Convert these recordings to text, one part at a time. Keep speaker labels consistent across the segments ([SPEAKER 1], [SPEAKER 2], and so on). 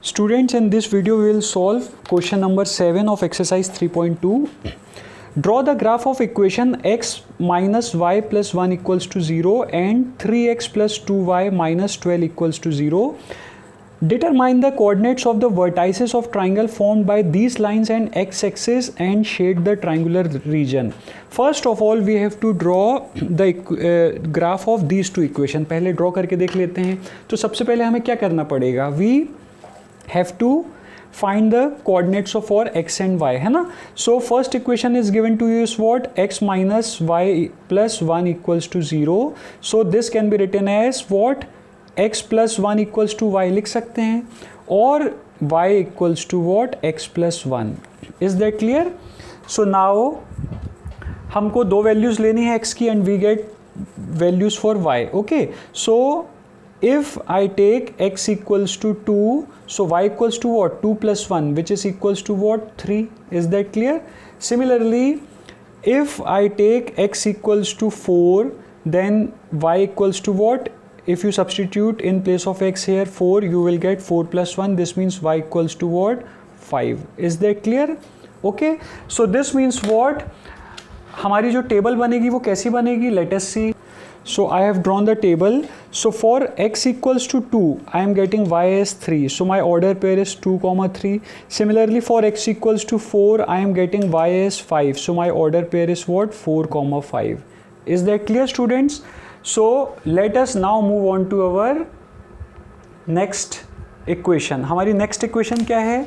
[SPEAKER 1] Students, in this video we will solve question number 7 of exercise 3.2. Draw the graph of equation x minus y plus 1 equals to 0 and 3x plus 2y minus 12 equals to 0. Determine the coordinates of the vertices of triangle formed by these lines and x-axis and shade the triangular region. First of all, we have to draw the graph of these two equation. पहले draw करके देख लेते हैं. तो सबसे पहले हमें क्या करना पड़ेगा? We have to find the coordinates of our x and y, है ना? So first equation is given to you is what? X minus y plus 1 equals to 0. So this can be written as what? X plus 1 equals to y लिख सकते हैं और y equals to what? X plus 1. Is that clear? So now हमको दो values लेनी है x की and we get values for y. Okay. So if I take x equals to 2, so y equals to what? 2 plus 1, which is equals to what? 3. Is that clear? Similarly, if I take x equals to 4, then y equals to what? If you substitute in place of x here 4, you will get 4 plus 1. This means y equals to what? 5. Is that clear? Okay. So this means what? हमारी जो table बनेगी वो कैसी बनेगी? Let us see. So I have drawn the table. So for x equals to 2, I am getting y as 3. So my order pair is 2, 3. Similarly, for x equals to 4, I am getting y as 5. So my order pair is what? 4, 5. Is that clear, students? So let us now move on to our next equation. हमारी next equation क्या है?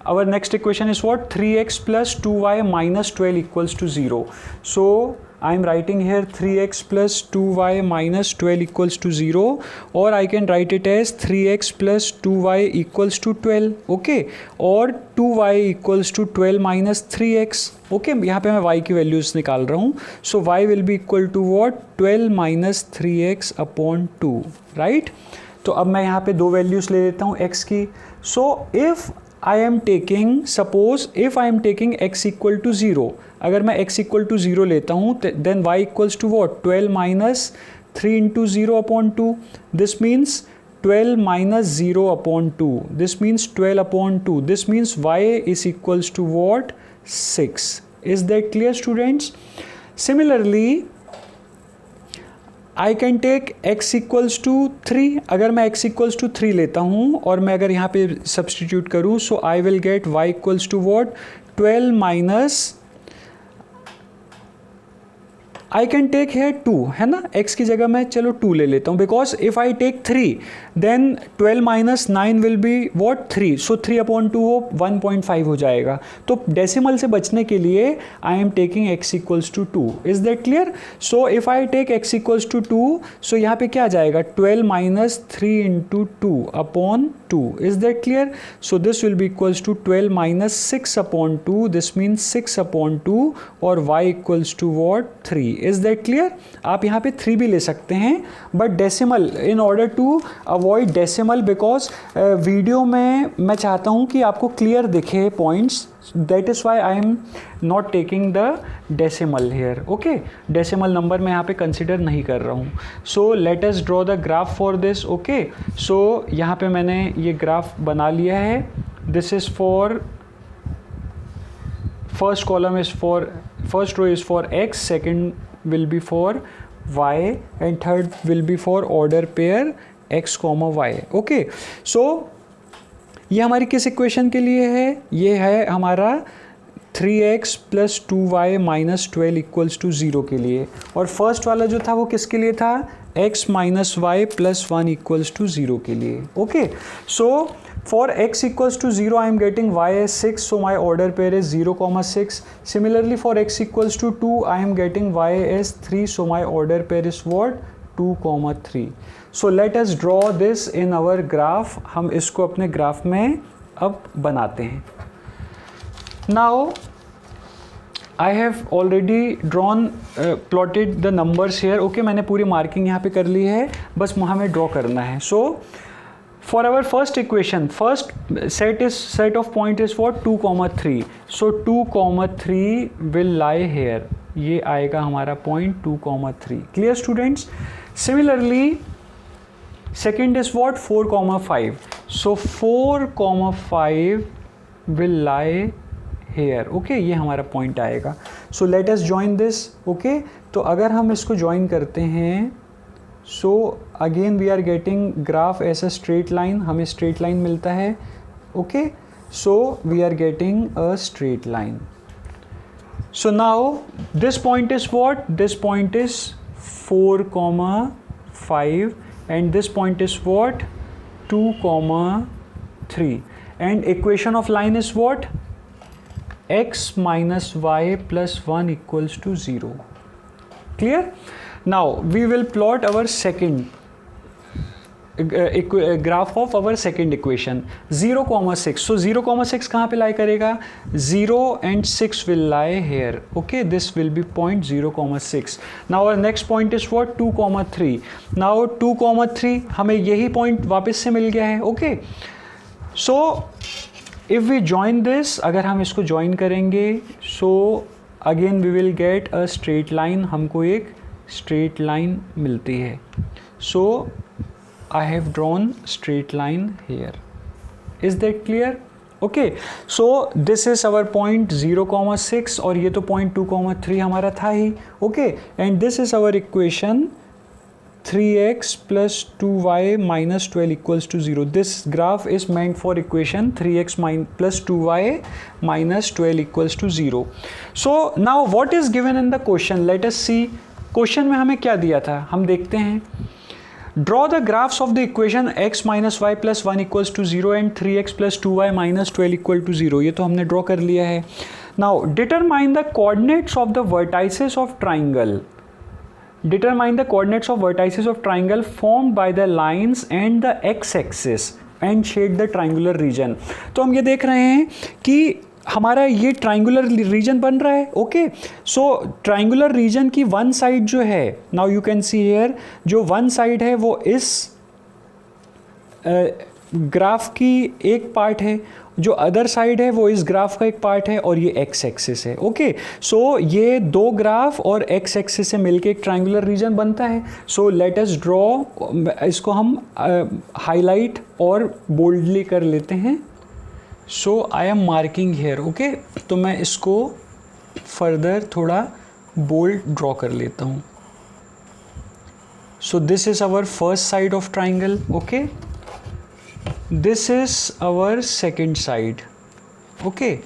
[SPEAKER 1] Our next equation is what? 3x plus 2y minus 12 equals to 0. So I am writing here 3x plus 2y minus 12 equals to 0, or I can write it as 3x plus 2y equals to 12. Okay, or 2y equals to 12 minus 3x. Okay, यहाँ पे मैं y की values निकाल रहा हूँ. So y will be equal to what? 12 minus 3x upon 2, right? तो अब मैं यहाँ पे दो वैल्यूज़ ले लेता हूँ x की. So if I am taking, suppose if I am taking x equal to 0, अगर मैं x equal to 0 लेता हूँ then y equals to what? 12 minus 3 into 0 upon 2. This means 12 minus 0 upon 2. This means 12 upon 2. This means y is equals to what? 6. Is that clear, students? Similarly, I can take x equals to 3. अगर मैं x equals to 3 लेता हूँ और मैं अगर यहाँ पे substitute करूँ, so I will get y equals to what? 12 minus, I can take here 2, है ना? x की जगह मैं चलो 2 ले लेता हूँ, because if I take 3, then 12 minus 9 will be what? 3. So 3 upon 2 हो 1.5 हो जाएगा. तो डेसिमल से बचने के लिए I am taking x equals to 2. Is that clear? So if I take x equals to 2, so यहाँ पे क्या आ जाएगा? 12 minus 3 into 2 upon 2. Is that clear? So this will be equals to 12 minus 6 upon 2. This means 6 upon 2 और y equals to what? 3. Is that clear? आप यहाँ पे 3 भी ले सकते हैं, but decimal in order to avoid decimal, because video में मैं चाहता हूँ कि आपको क्लियर दिखे points. That is why I am not taking the decimal here. Okay, decimal number मैं यहाँ पे consider नहीं कर रहा हूँ. So let us draw the graph for this. Okay, so यहाँ पे मैंने ये graph बना लिया है. This is for first column is for, first row is for x, second will be for y, and third will be for order pair x, y. Okay, so ये हमारी किस इक्वेशन के लिए है? ये है हमारा 3x plus 2y minus 12 equals to 0 के लिए. और फर्स्ट वाला जो था वो किसके लिए था? x minus y plus 1 equals to 0 के लिए. Okay, so for x equals to 0, I am getting y as 6, so my order pair is 0, 6. Similarly, for x equals to 2, I am getting y as 3, so my order pair is what? 2, 3. So let us draw this in our graph. हम इसको अपने graph में अब बनाते हैं. Now I have already drawn plotted the numbers here. Okay, मैंने पूरी marking यहाँ पे कर ली है, बस हमें ड्रॉ करना है. So for our first equation, first set of point is what? 2, 3. So 2, 3 will lie here. ये आएगा हमारा point 2, 3. Clear, students? Similarly, second is what? 4, 5. So 4,5 will lie here. Okay, ये हमारा पॉइंट आएगा. So let us join this. Okay, तो अगर हम इसको ज्वाइन करते हैं, so again we are getting graph as a straight line. हमें स्ट्रेट लाइन मिलता है. Okay, so we are getting a straight line. So now this point is what? This point is 4,5 and this point is what? 2,3 and equation of line is what? X minus y plus 1 equals to 0. Clear? Now we will plot our second graph of our second equation. 0,6. So 0,6 कहाँ पे lie करेगा? 0 and 6 will lie here. Okay, this will be point 0,6. Now our next point is what? 2,3. Now 2,3 हमें यही point वापस से मिल गया है. Okay, so if we join this, अगर हम इसको join करेंगे, so again we will get a straight line. हमको एक straight line मिलती है. So I have drawn straight line here. Is that clear? Okay, so this is our point 0,6 और ये तो point 2,3 हमारा था ही. Okay, and this is our equation 3x plus 2y minus 12 equals to 0. This graph is meant for equation 3x plus 2y minus 12 equals to 0. So now what is given in the question? Let us see. Question में हमें क्या दिया था, हम देखते हैं. Draw the graphs of the equation x minus y plus 1 equals to 0 and 3x plus 2y minus 12 equal to 0. ये तो हमने draw कर लिया है. Now determine the coordinates of the vertices of triangle. Determine the coordinates of vertices of triangle formed by the lines and the x-axis and shade the triangular region. तो हम ये देख रहे हैं कि हमारा ये ट्राइंगुलर रीजन बन रहा है. ओके, सो ट्राइंगुलर रीजन की वन साइड जो है, now you can see here, जो वन साइड है वो इस ग्राफ की एक पार्ट है, जो अदर साइड है वो इस ग्राफ का एक पार्ट है, और ये एक्स एक्सिस है. ओके, सो ये दो ग्राफ और एक्स एक्सिस से मिलके एक ट्राइंगुलर रीजन बनता है. सो लेट अस ड्रॉ, इसको हम हाईलाइट और बोल्डली कर लेते हैं. So I am marking here. Okay, तो मैं इसको फर्दर थोड़ा बोल्ड ड्रॉ कर लेता हूँ. So this is our first side of triangle. Okay, this is our second side. Okay,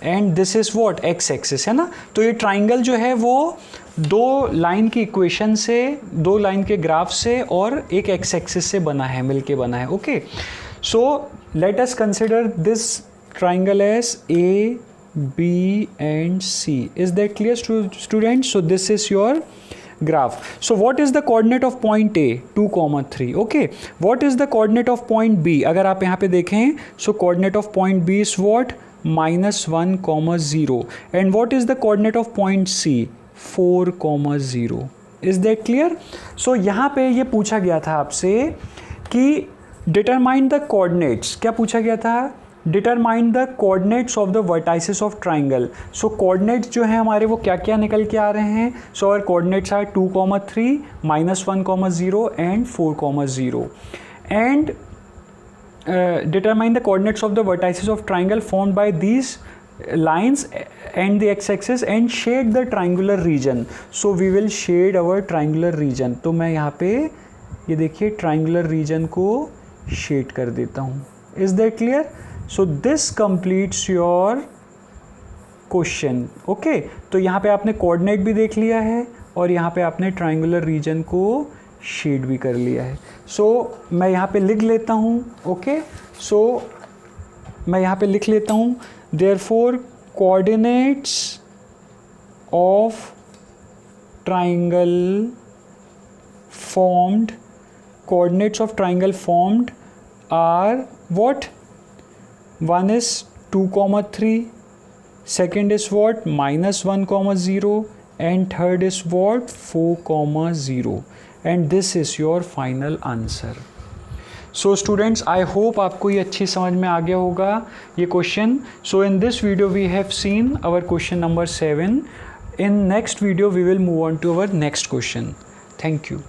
[SPEAKER 1] and this is what? X axis है ना. तो ये ट्राइंगल जो है वो दो लाइन की इक्वेशन से, दो लाइन के ग्राफ से और एक एक्स एक्सिस से बना है, मिलके बना है. Okay, so let us consider this triangle as A, B and C. Is that clear, students? So this is your graph. So what is the coordinate of point A? 2,3. Okay, what is the coordinate of point B? अगर आप यहाँ पे देखें, so coordinate of point B is what? -1,0. And what is the coordinate of point C? 4,0. Is that clear? So यहाँ पे ये पूछा गया था आपसे कि डिटरमाइन द कोऑर्डिनेट्स. क्या पूछा गया था? Determine the coordinates of the vertices of triangle. So coordinates जो हैं हमारे वो क्या क्या निकल के आ रहे हैं? So our coordinates are 2,3, -1,0 and 4,0. And determine the coordinates of the vertices of triangle formed by these lines and the x-axis and shade the triangular region. So we will shade our triangular region. तो मैं यहाँ पे ये देखिए triangular region को shade कर देता हूँ. Is that clear? So this completes your question. Okay, तो यहाँ पे आपने कोऑर्डिनेट भी देख लिया है और यहाँ पे आपने ट्राइंगुलर रीजन को शेड भी कर लिया है. सो मैं यहाँ पे लिख लेता हूँ. ओके, सो मैं यहाँ पे लिख लेता हूँ. Therefore coordinates of triangle formed, coordinates of triangle formed are what? One is 2,3, second is what? -1,0 and third is what? 4,0. and this is your final answer. So students, I hope आपको ये अच्छी समझ में आ गया होगा ये question. So in this video we have seen our question number 7. In next video we will move on to our next question. Thank you.